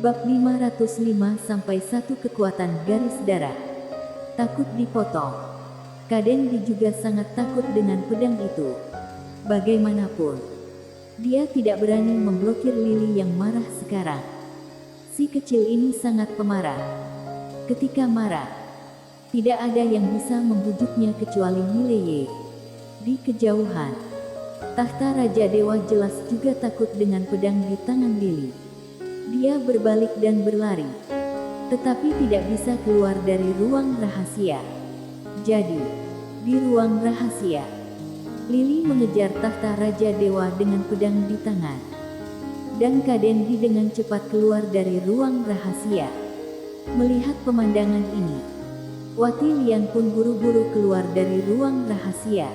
Bab 505-1 Kekuatan garis darah. Takut dipotong. Kadendi juga sangat takut dengan pedang itu. Bagaimanapun, dia tidak berani memblokir Lily yang marah sekarang. Si kecil ini sangat pemarah. Ketika marah, tidak ada yang bisa membujuknya kecuali Mileye. Di kejauhan, tahta Raja Dewa jelas juga takut dengan pedang di tangan Lily. Dia berbalik dan berlari, tetapi tidak bisa keluar dari ruang rahasia. Jadi, di ruang rahasia, Lily mengejar tahta Raja Dewa dengan pedang di tangan. Dan Kadendi dengan cepat keluar dari ruang rahasia. Melihat pemandangan ini, Wati Lian pun buru-buru keluar dari ruang rahasia.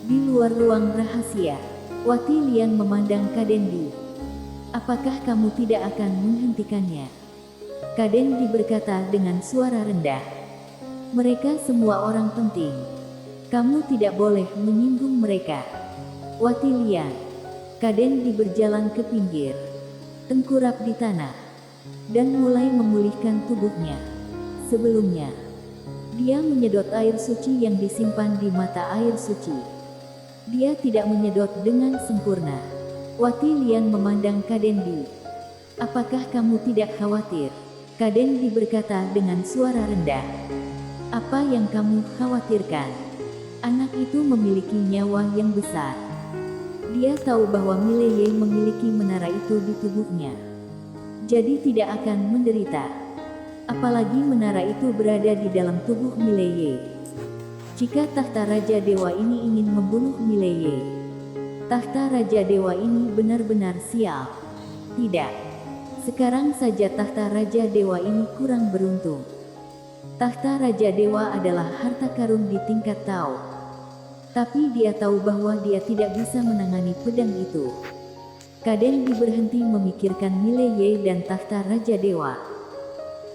Di luar ruang rahasia, Wati Lian memandang Kadendi. Apakah kamu tidak akan menghentikannya? Kadendi berkata dengan suara rendah. Mereka semua orang penting. Kamu tidak boleh menyinggung mereka. Wati Lian. Kadendi berjalan ke pinggir, tengkurap di tanah, dan mulai memulihkan tubuhnya. Sebelumnya, dia menyedot air suci yang disimpan di mata air suci. Dia tidak menyedot dengan sempurna. Wati Lian memandang Kadendi. Apakah kamu tidak khawatir? Kadendi berkata dengan suara rendah. Apa yang kamu khawatirkan? Anak itu memiliki nyawa yang besar. Dia tahu bahwa Mileye memiliki menara itu di tubuhnya. Jadi tidak akan menderita. Apalagi menara itu berada di dalam tubuh Mileye. Jika tahta Raja Dewa ini ingin membunuh Mileye, tahta Raja Dewa ini benar-benar sial. Tidak. Sekarang saja tahta Raja Dewa ini kurang beruntung. Tahta Raja Dewa adalah harta karun di tingkat Tao. Tapi dia tahu bahwa dia tidak bisa menangani pedang itu. Kadendi berhenti memikirkan Mileye dan tahta Raja Dewa.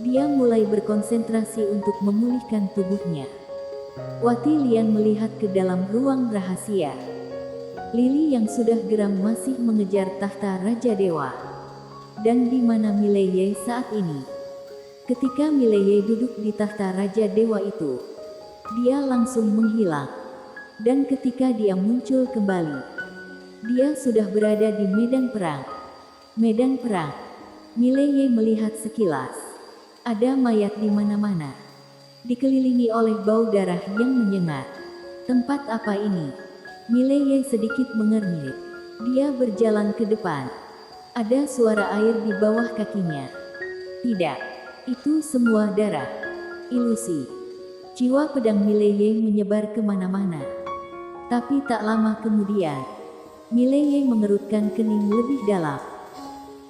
Dia mulai berkonsentrasi untuk memulihkan tubuhnya. Wati Lian melihat ke dalam ruang rahasia. Lily yang sudah geram masih mengejar tahta Raja Dewa. Dan di mana Mileye saat ini? Ketika Mileye duduk di tahta Raja Dewa itu, dia langsung menghilang. Dan ketika dia muncul kembali, dia sudah berada di medan perang. Medan perang. Mileye melihat sekilas. Ada mayat di mana-mana. Dikelilingi oleh bau darah yang menyengat. Tempat apa ini? Mileye sedikit mengernyit. Dia berjalan ke depan. Ada suara air di bawah kakinya. Tidak, itu semua darah. Ilusi. Jiwa pedang Mileye menyebar kemana-mana. Tapi tak lama kemudian, Mileye mengerutkan kening lebih dalam.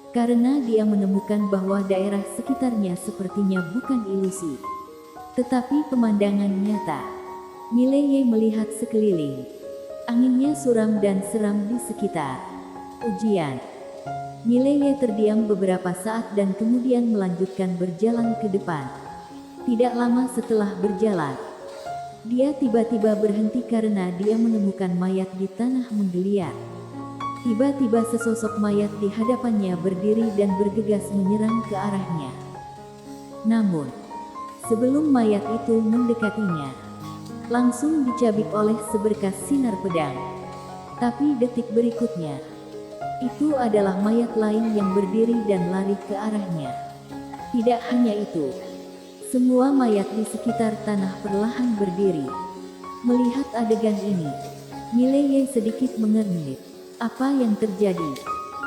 Karena dia menemukan bahwa daerah sekitarnya sepertinya bukan ilusi, tetapi pemandangan nyata. Mileye melihat sekeliling. Anginnya suram dan seram di sekitar. Ujian. Mileye terdiam beberapa saat dan kemudian melanjutkan berjalan ke depan. Tidak lama setelah berjalan, dia tiba-tiba berhenti karena dia menemukan mayat di tanah menggeliat. Tiba-tiba sesosok mayat di hadapannya berdiri dan bergegas menyerang ke arahnya. Namun, sebelum mayat itu mendekatinya, langsung dicabik oleh seberkas sinar pedang. Tapi detik berikutnya, itu adalah mayat lain yang berdiri dan lari ke arahnya. Tidak hanya itu, semua mayat di sekitar tanah perlahan berdiri. Melihat adegan ini, Mileye sedikit mengernyit. Apa yang terjadi?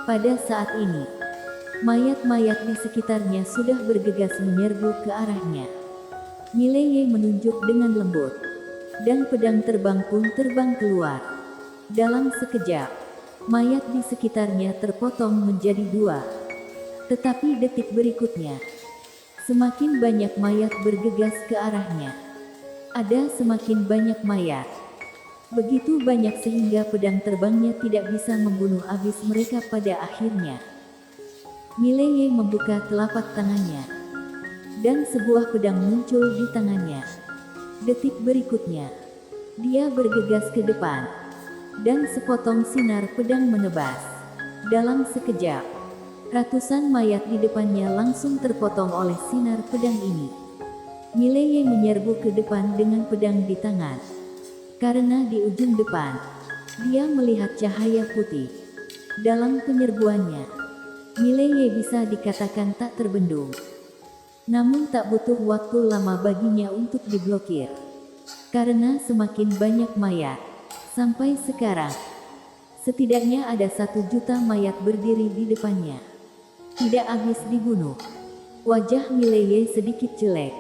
Pada saat ini, mayat-mayat di sekitarnya sudah bergegas menyerbu ke arahnya. Mileye menunjuk dengan lembut. Dan pedang terbang pun terbang keluar. Dalam sekejap, mayat di sekitarnya terpotong menjadi dua. Tetapi detik berikutnya, semakin banyak mayat bergegas ke arahnya. Ada semakin banyak mayat. Begitu banyak sehingga pedang terbangnya tidak bisa membunuh habis mereka pada akhirnya. Mileye membuka telapak tangannya. Dan sebuah pedang muncul di tangannya. Detik berikutnya, dia bergegas ke depan, dan sepotong sinar pedang menebas. Dalam sekejap, Ratusan mayat di depannya langsung terpotong oleh sinar pedang ini. Mileye menyerbu ke depan dengan pedang di tangan. Karena di ujung depan, dia melihat cahaya putih. Dalam penyerbuannya, Mileye bisa dikatakan tak terbendung. Namun tak butuh waktu lama baginya untuk diblokir. Karena semakin banyak mayat, sampai sekarang, setidaknya ada 1 juta mayat berdiri di depannya. Tidak habis dibunuh. Wajah Mileye sedikit jelek.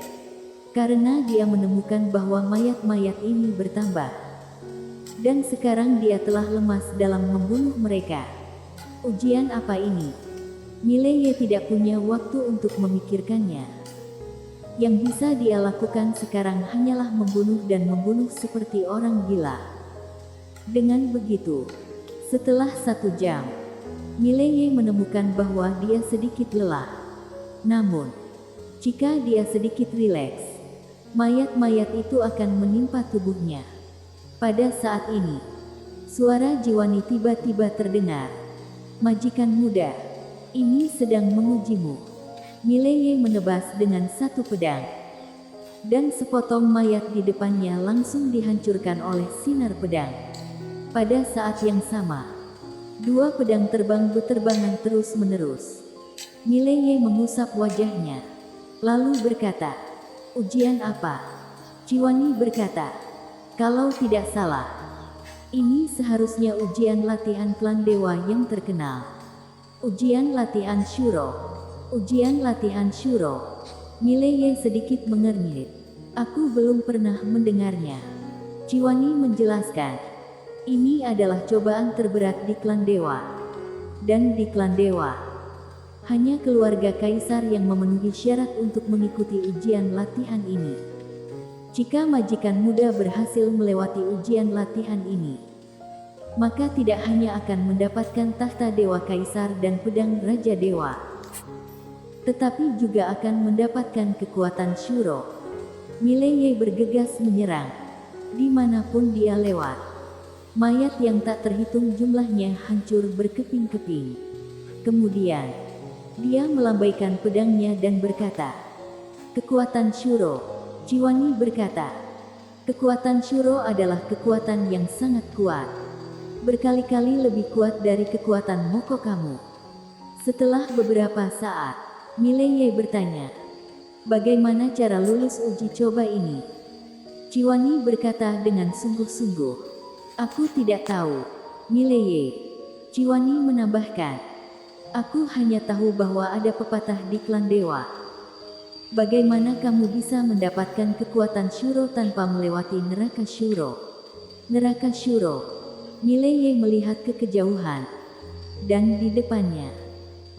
Karena dia menemukan bahwa mayat-mayat ini bertambah. Dan sekarang dia telah lemas dalam membunuh mereka. Ujian apa ini? Mileye tidak punya waktu untuk memikirkannya. Yang bisa dia lakukan sekarang hanyalah membunuh dan membunuh seperti orang gila. Dengan begitu, setelah 1 jam, Mileye menemukan bahwa dia sedikit lelah. Namun, jika dia sedikit rileks, mayat-mayat itu akan menimpa tubuhnya. Pada saat ini, suara Jiwani tiba-tiba terdengar. Majikan muda, ini sedang mengujimu. Mileye menebas dengan 1 pedang. Dan sepotong mayat di depannya langsung dihancurkan oleh sinar pedang. Pada saat yang sama, 2 pedang terbang beterbangan terus-menerus. Mileye mengusap wajahnya, lalu berkata, "Ujian apa?" Jiwani berkata, "Kalau tidak salah, ini seharusnya ujian latihan klan dewa yang terkenal. Ujian latihan Shuro. Ujian latihan Shuro." Mileye sedikit mengernyit. "Aku belum pernah mendengarnya." Jiwani menjelaskan, ini adalah cobaan terberat di klan dewa. Dan di klan dewa, hanya keluarga kaisar yang memenuhi syarat untuk mengikuti ujian latihan ini. Jika majikan muda berhasil melewati ujian latihan ini, maka tidak hanya akan mendapatkan tahta dewa kaisar dan pedang raja dewa, tetapi juga akan mendapatkan kekuatan Shuro. Mileye bergegas menyerang. Dimanapun dia lewat, mayat yang tak terhitung jumlahnya hancur berkeping-keping. Kemudian, dia melambaikan pedangnya dan berkata, "Kekuatan Shuro." Jiwani berkata, "Kekuatan Shuro adalah kekuatan yang sangat kuat. Berkali-kali lebih kuat dari kekuatan Moko kamu." Setelah beberapa saat, Mileye bertanya, "Bagaimana cara lulus uji coba ini?" Jiwani berkata dengan sungguh-sungguh, "Aku tidak tahu, Mileye." Jiwani menambahkan, "Aku hanya tahu bahwa ada pepatah di klan dewa. Bagaimana kamu bisa mendapatkan kekuatan Shuro tanpa melewati neraka Shuro?" Neraka Shuro. Mileye melihat ke kejauhan. Dan di depannya,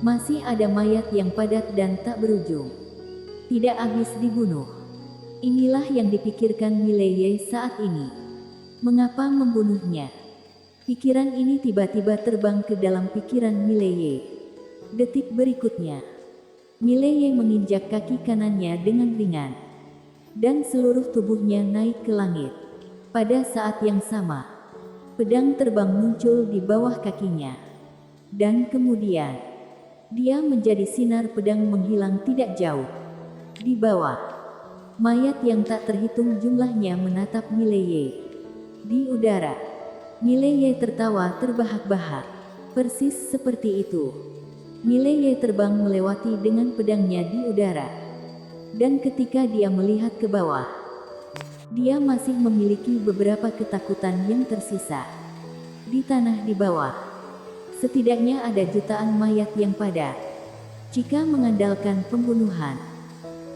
masih ada mayat yang padat dan tak berujung. Tidak habis dibunuh. Inilah yang dipikirkan Mileye saat ini. Mengapa membunuhnya? Pikiran ini tiba-tiba terbang ke dalam pikiran Mileye. Detik berikutnya, Mileye menginjak kaki kanannya dengan ringan. Dan seluruh tubuhnya naik ke langit. Pada saat yang sama, pedang terbang muncul di bawah kakinya. Dan kemudian, dia menjadi sinar pedang menghilang tidak jauh. Di bawah, mayat yang tak terhitung jumlahnya menatap Mileye. Di udara, Mileye tertawa terbahak-bahak. Persis seperti itu, Mileye terbang melewati dengan pedangnya di udara. Dan ketika dia melihat ke bawah, dia masih memiliki beberapa ketakutan yang tersisa. Di tanah di bawah, setidaknya ada jutaan mayat yang padat. Jika mengandalkan pembunuhan,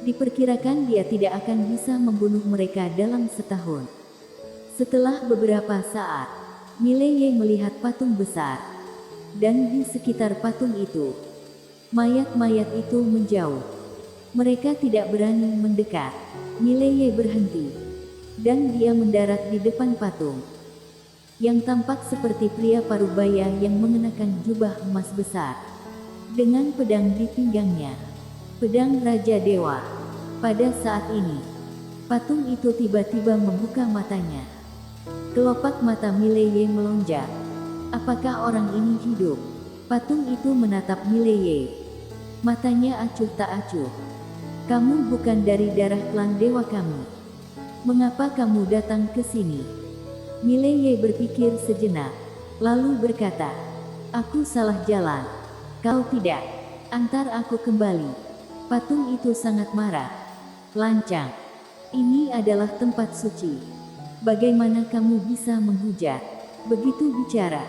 diperkirakan dia tidak akan bisa membunuh mereka dalam setahun. Setelah beberapa saat, Mileye melihat patung besar. Dan di sekitar patung itu, mayat-mayat itu menjauh. Mereka tidak berani mendekat. Mileye berhenti. Dan dia mendarat di depan patung, yang tampak seperti pria parubaya yang mengenakan jubah emas besar, dengan pedang di pinggangnya. Pedang Raja Dewa. Pada saat ini, patung itu tiba-tiba membuka matanya. Kelopak mata Mileye melonjak. Apakah orang ini hidup? Patung itu menatap Mileye. Matanya acuh tak acuh. Kamu bukan dari darah klan dewa kami. Mengapa kamu datang ke sini? Mileye berpikir sejenak, lalu berkata, aku salah jalan. Kau tidak. Antar aku kembali. Patung itu sangat marah. Lancang. Ini adalah tempat suci. Bagaimana kamu bisa menghujat? Begitu bicara.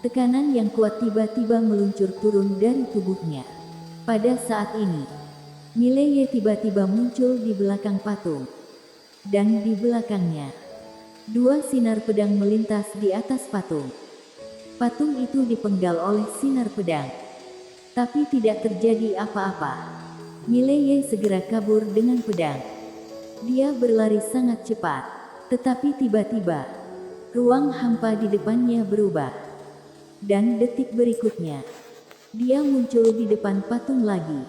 Tekanan yang kuat tiba-tiba meluncur turun dari tubuhnya. Pada saat ini, Mileye tiba-tiba muncul di belakang patung. Dan di belakangnya, dua sinar pedang melintas di atas patung. Patung itu dipenggal oleh sinar pedang. Tapi tidak terjadi apa-apa. Mileye segera kabur dengan pedang. Dia berlari sangat cepat. Tetapi tiba-tiba, ruang hampa di depannya berubah. Dan detik berikutnya, dia muncul di depan patung lagi.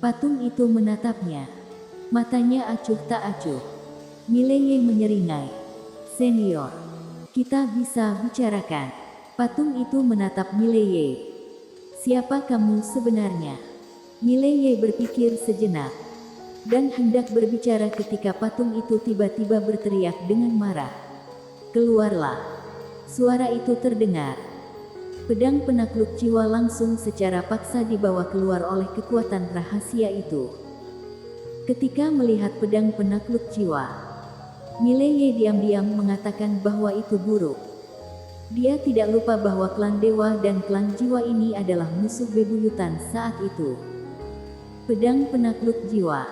Patung itu menatapnya. Matanya acuh tak acuh. Mileye menyeringai. Senior, kita bisa bicarakan. Patung itu menatap Mileye. Siapa kamu sebenarnya? Mileye berpikir sejenak. Dan hendak berbicara ketika patung itu tiba-tiba berteriak dengan marah. Keluarlah. Suara itu terdengar. Pedang penakluk jiwa langsung secara paksa dibawa keluar oleh kekuatan rahasia itu. Ketika melihat pedang penakluk jiwa, Mileye diam-diam mengatakan bahwa itu buruk. Dia tidak lupa bahwa klan dewa dan klan jiwa ini adalah musuh bebuyutan saat itu. Pedang penakluk jiwa.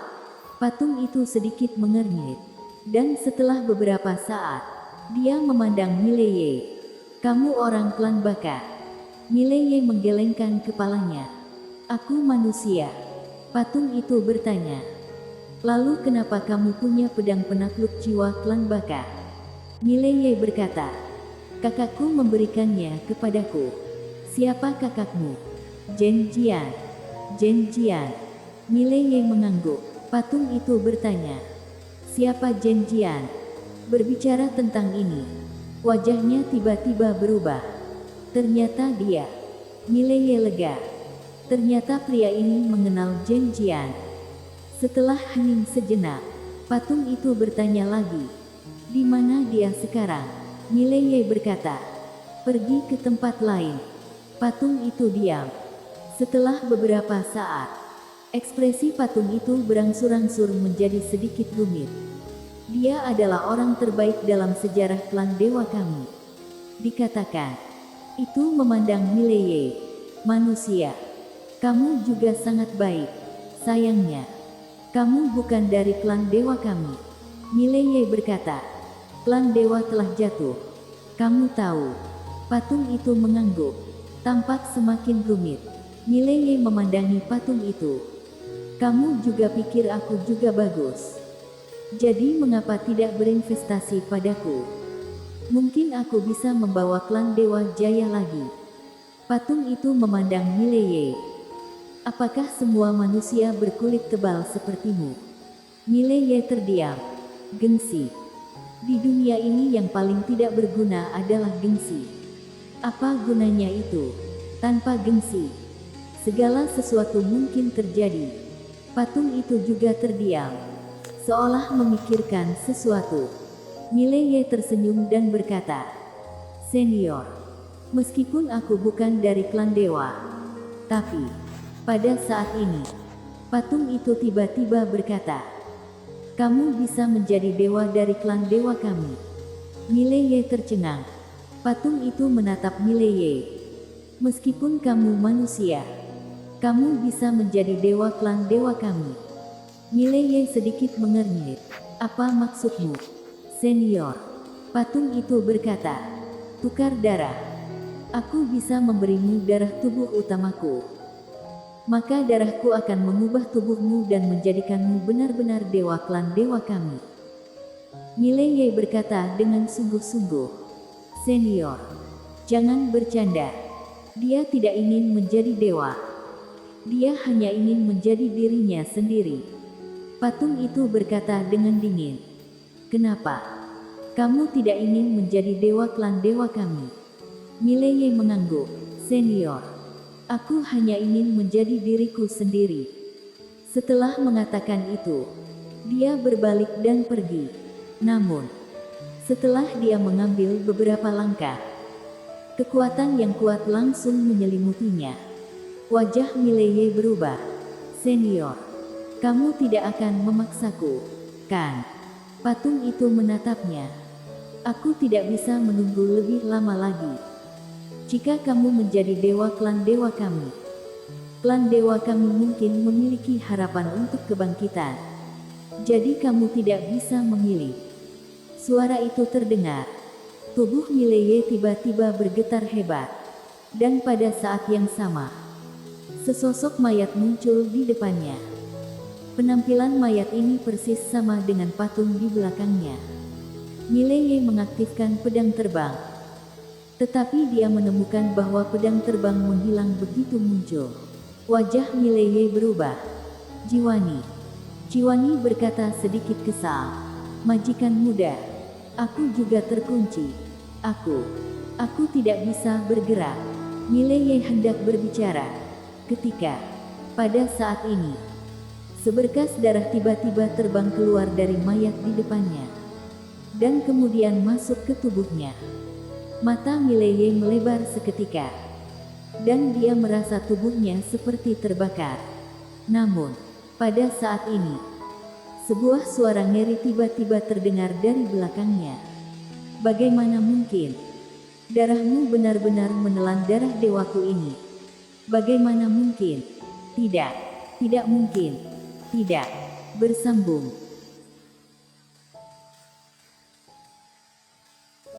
Patung itu sedikit mengernyit. Dan setelah beberapa saat, dia memandang Mileye. Kamu orang klan Baka. Mileye menggelengkan kepalanya. Aku manusia. Patung itu bertanya. Lalu kenapa kamu punya pedang penakluk jiwa klan Baka? Mileye berkata, kakakku memberikannya kepadaku. Siapa kakakmu? Zhenjian. Zhenjian. Mileye mengangguk. Patung itu bertanya. Siapa Zhenjian? Berbicara tentang ini, wajahnya tiba-tiba berubah. Ternyata dia. Mileye lega. Ternyata pria ini mengenal Zhenjian. Setelah hening sejenak, patung itu bertanya lagi. Di mana dia sekarang? Mileye berkata, pergi ke tempat lain. Patung itu diam. Setelah beberapa saat, ekspresi patung itu berangsur-angsur menjadi sedikit rumit. Dia adalah orang terbaik dalam sejarah klan dewa kami. Dikatakan. Itu memandang Mileye. Manusia. Kamu juga sangat baik. Sayangnya, kamu bukan dari klan dewa kami. Mileye berkata. Klan dewa telah jatuh. Kamu tahu. Patung itu mengangguk. Tampak semakin rumit. Mileye memandangi patung itu. Kamu juga pikir aku juga bagus. Jadi mengapa tidak berinvestasi padaku? Mungkin aku bisa membawa klan dewa jaya lagi. Patung itu memandang Mileye. Apakah semua manusia berkulit tebal sepertimu? Mileye terdiam. Gengsi. Di dunia ini yang paling tidak berguna adalah gengsi. Apa gunanya itu? Tanpa gengsi, segala sesuatu mungkin terjadi. Patung itu juga terdiam, seolah memikirkan sesuatu. Mileye tersenyum dan berkata, Senior, meskipun aku bukan dari klan dewa, tapi pada saat ini, patung itu tiba-tiba berkata, kamu bisa menjadi dewa dari klan dewa kami. Mileye tercengang. Patung itu menatap Mileye. Meskipun kamu manusia, kamu bisa menjadi dewa klan dewa kami. Mileye sedikit mengernyit. Apa maksudmu? Senior. Patung itu berkata, tukar darah. Aku bisa memberimu darah tubuh utamaku. Maka darahku akan mengubah tubuhmu dan menjadikanmu benar-benar dewa klan dewa kami. Mileye berkata dengan sungguh-sungguh. Senior, jangan bercanda. Dia tidak ingin menjadi dewa. Dia hanya ingin menjadi dirinya sendiri. Patung itu berkata dengan dingin. Kenapa? Kamu tidak ingin menjadi dewa klan dewa kami? Mileye mengangguk. Senior, Aku hanya ingin menjadi diriku sendiri. Setelah mengatakan itu, dia berbalik dan pergi. Namun, setelah dia mengambil beberapa langkah, kekuatan yang kuat langsung menyelimutinya. Wajah Mileye berubah. Senior, kamu tidak akan memaksaku, kan? Patung itu menatapnya. Aku tidak bisa menunggu lebih lama lagi. Jika kamu menjadi dewa klan dewa kami mungkin memiliki harapan untuk kebangkitan. Jadi kamu tidak bisa memilih. Suara itu terdengar. Tubuh Mileye tiba-tiba bergetar hebat. Dan pada saat yang sama, sesosok mayat muncul di depannya. Penampilan mayat ini persis sama dengan patung di belakangnya. Mileye mengaktifkan pedang terbang. Tetapi dia menemukan bahwa pedang terbang menghilang begitu muncul. Wajah Mileye berubah. Jiwani berkata sedikit kesal. Majikan muda, aku juga terkunci. Aku tidak bisa bergerak. Mileye hendak berbicara. Ketika, pada saat ini, seberkas darah tiba-tiba terbang keluar dari mayat di depannya. Dan kemudian masuk ke tubuhnya. Mata Mileye melebar seketika. Dan dia merasa tubuhnya seperti terbakar. Namun, pada saat ini, sebuah suara ngeri tiba-tiba terdengar dari belakangnya. Bagaimana mungkin? Darahmu benar-benar menelan darah dewaku ini. Bagaimana mungkin? Tidak mungkin. Tidak. Bersambung.